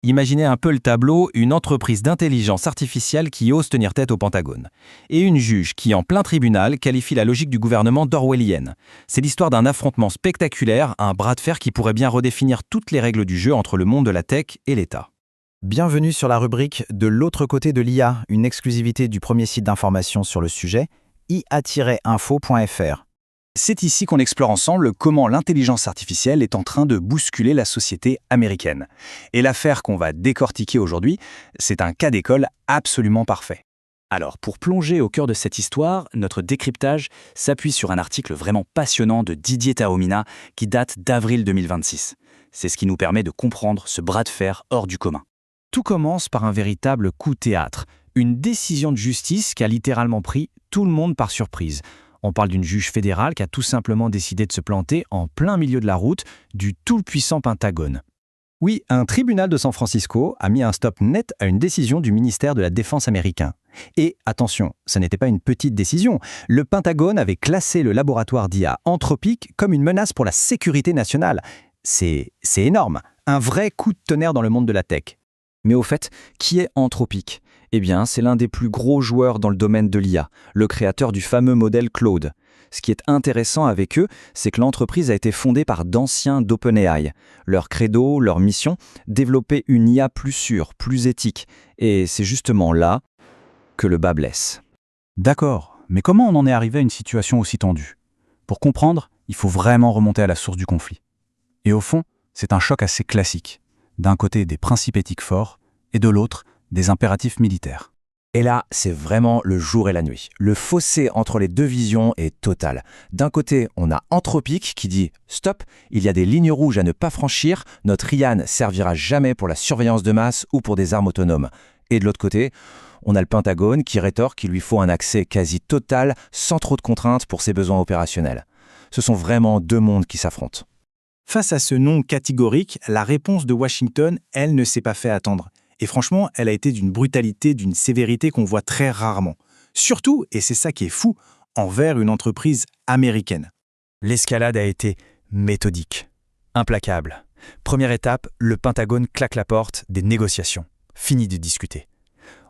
Imaginez un peu le tableau, une entreprise d'intelligence artificielle qui ose tenir tête au Pentagone. Et une juge qui, en plein tribunal, qualifie la logique du gouvernement d'orwellienne. C'est l'histoire d'un affrontement spectaculaire, un bras de fer qui pourrait bien redéfinir toutes les règles du jeu entre le monde de la tech et l'État. Bienvenue sur la rubrique De l'autre côté de l'IA, une exclusivité du premier site d'information sur le sujet, ia-info.fr. C'est ici qu'on explore ensemble comment l'intelligence artificielle est en train de bousculer la société américaine. Et l'affaire qu'on va décortiquer aujourd'hui, c'est un cas d'école absolument parfait. Alors, pour plonger au cœur de cette histoire, notre décryptage s'appuie sur un article vraiment passionnant de Didier Taormina qui date d'avril 2026. C'est ce qui nous permet de comprendre ce bras de fer hors du commun. Tout commence par un véritable coup de théâtre, une décision de justice qui a littéralement pris tout le monde par surprise. On parle d'une juge fédérale qui a tout simplement décidé de se planter en plein milieu de la route du tout-puissant Pentagone. Oui, un tribunal de San Francisco a mis un stop net à une décision du ministère de la Défense américain. Et attention, ce n'était pas une petite décision. Le Pentagone avait classé le laboratoire d'IA Anthropic comme une menace pour la sécurité nationale. C'est énorme, un vrai coup de tonnerre dans le monde de la tech. Mais au fait, qui est Anthropic ? Eh bien, c'est l'un des plus gros joueurs dans le domaine de l'IA, le créateur du fameux modèle Claude. Ce qui est intéressant avec eux, c'est que l'entreprise a été fondée par d'anciens d'OpenAI. Leur credo, leur mission, développer une IA plus sûre, plus éthique. Et c'est justement là que le bât blesse. D'accord, mais comment on en est arrivé à une situation aussi tendue ? Pour comprendre, il faut vraiment remonter à la source du conflit. Et au fond, c'est un choc assez classique. D'un côté, des principes éthiques forts, et de l'autre, des impératifs militaires. Et là, c'est vraiment le jour et la nuit. Le fossé entre les deux visions est total. D'un côté, on a Anthropic qui dit « Stop, il y a des lignes rouges à ne pas franchir, notre IA servira jamais pour la surveillance de masse ou pour des armes autonomes. » Et de l'autre côté, on a le Pentagone qui rétorque qu'il lui faut un accès quasi total, sans trop de contraintes pour ses besoins opérationnels. Ce sont vraiment deux mondes qui s'affrontent. Face à ce non catégorique, la réponse de Washington, elle ne s'est pas fait attendre. Et franchement, elle a été d'une brutalité, d'une sévérité qu'on voit très rarement. Surtout, et c'est ça qui est fou, envers une entreprise américaine. L'escalade a été méthodique, implacable. Première étape, le Pentagone claque la porte des négociations. Fini de discuter.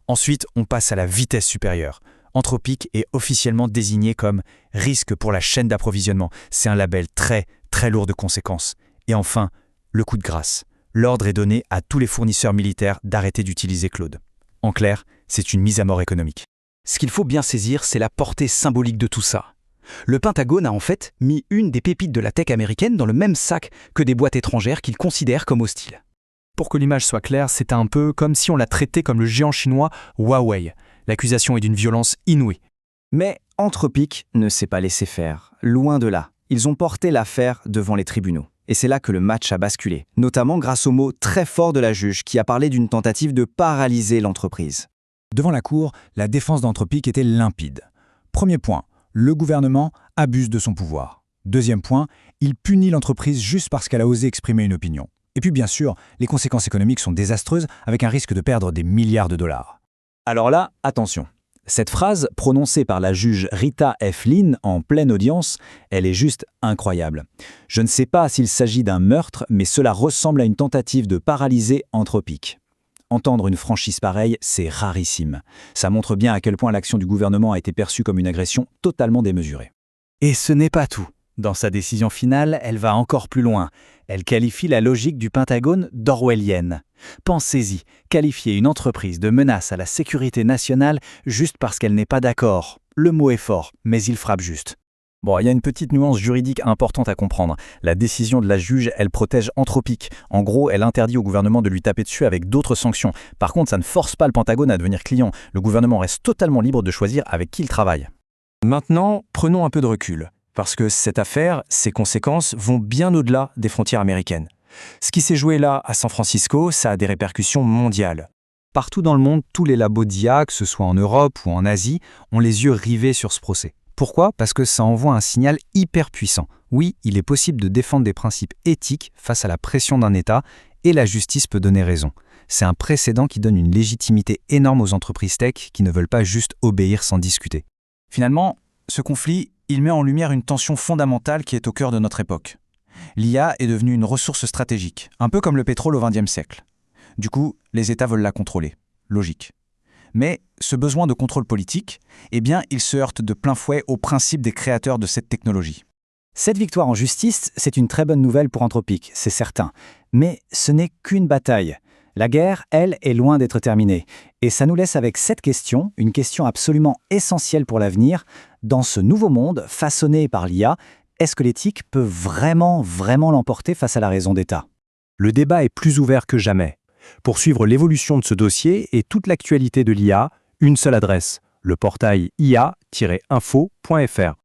Ensuite, on passe à la vitesse supérieure. Anthropic est officiellement désigné comme risque pour la chaîne d'approvisionnement. C'est un label très, très lourd de conséquences. Et enfin, le coup de grâce. L'ordre est donné à tous les fournisseurs militaires d'arrêter d'utiliser Claude. En clair, c'est une mise à mort économique. Ce qu'il faut bien saisir, c'est la portée symbolique de tout ça. Le Pentagone a en fait mis une des pépites de la tech américaine dans le même sac que des boîtes étrangères qu'il considère comme hostiles. Pour que l'image soit claire, c'est un peu comme si on l'a traité comme le géant chinois Huawei. L'accusation est d'une violence inouïe. Mais Anthropic ne s'est pas laissé faire. Loin de là. Ils ont porté l'affaire devant les tribunaux. Et c'est là que le match a basculé, notamment grâce aux mots très forts de la juge qui a parlé d'une tentative de paralyser l'entreprise. Devant la cour, la défense d'Anthropic était limpide. Premier point, le gouvernement abuse de son pouvoir. Deuxième point, il punit l'entreprise juste parce qu'elle a osé exprimer une opinion. Et puis bien sûr, les conséquences économiques sont désastreuses avec un risque de perdre des milliards de dollars. Alors là, attention. Cette phrase, prononcée par la juge Rita F. Lynn en pleine audience, elle est juste incroyable. Je ne sais pas s'il s'agit d'un meurtre, mais cela ressemble à une tentative de paralyser Anthropic. Entendre une franchise pareille, c'est rarissime. Ça montre bien à quel point l'action du gouvernement a été perçue comme une agression totalement démesurée. Et ce n'est pas tout. Dans sa décision finale, elle va encore plus loin. Elle qualifie la logique du Pentagone d'orwellienne. Pensez-y, qualifier une entreprise de menace à la sécurité nationale juste parce qu'elle n'est pas d'accord. Le mot est fort, mais il frappe juste. Bon, il y a une petite nuance juridique importante à comprendre. La décision de la juge, elle protège Anthropic. En gros, elle interdit au gouvernement de lui taper dessus avec d'autres sanctions. Par contre, ça ne force pas le Pentagone à devenir client. Le gouvernement reste totalement libre de choisir avec qui il travaille. Maintenant, prenons un peu de recul. Parce que cette affaire, ses conséquences vont bien au-delà des frontières américaines. Ce qui s'est joué là, à San Francisco, ça a des répercussions mondiales. Partout dans le monde, tous les labos d'IA, que ce soit en Europe ou en Asie, ont les yeux rivés sur ce procès. Pourquoi ? Parce que ça envoie un signal hyper puissant. Oui, il est possible de défendre des principes éthiques face à la pression d'un État, et la justice peut donner raison. C'est un précédent qui donne une légitimité énorme aux entreprises tech qui ne veulent pas juste obéir sans discuter. Finalement, ce conflit, il met en lumière une tension fondamentale qui est au cœur de notre époque. L'IA est devenue une ressource stratégique, un peu comme le pétrole au XXe siècle. Du coup, les États veulent la contrôler. Logique. Mais ce besoin de contrôle politique, eh bien, il se heurte de plein fouet aux principes des créateurs de cette technologie. Cette victoire en justice, c'est une très bonne nouvelle pour Anthropic, c'est certain. Mais ce n'est qu'une bataille. La guerre, elle, est loin d'être terminée. Et ça nous laisse avec cette question, une question absolument essentielle pour l'avenir. Dans ce nouveau monde, façonné par l'IA, est-ce que l'éthique peut vraiment l'emporter face à la raison d'État ? Le débat est plus ouvert que jamais. Pour suivre l'évolution de ce dossier et toute l'actualité de l'IA, une seule adresse, le portail ia-info.fr.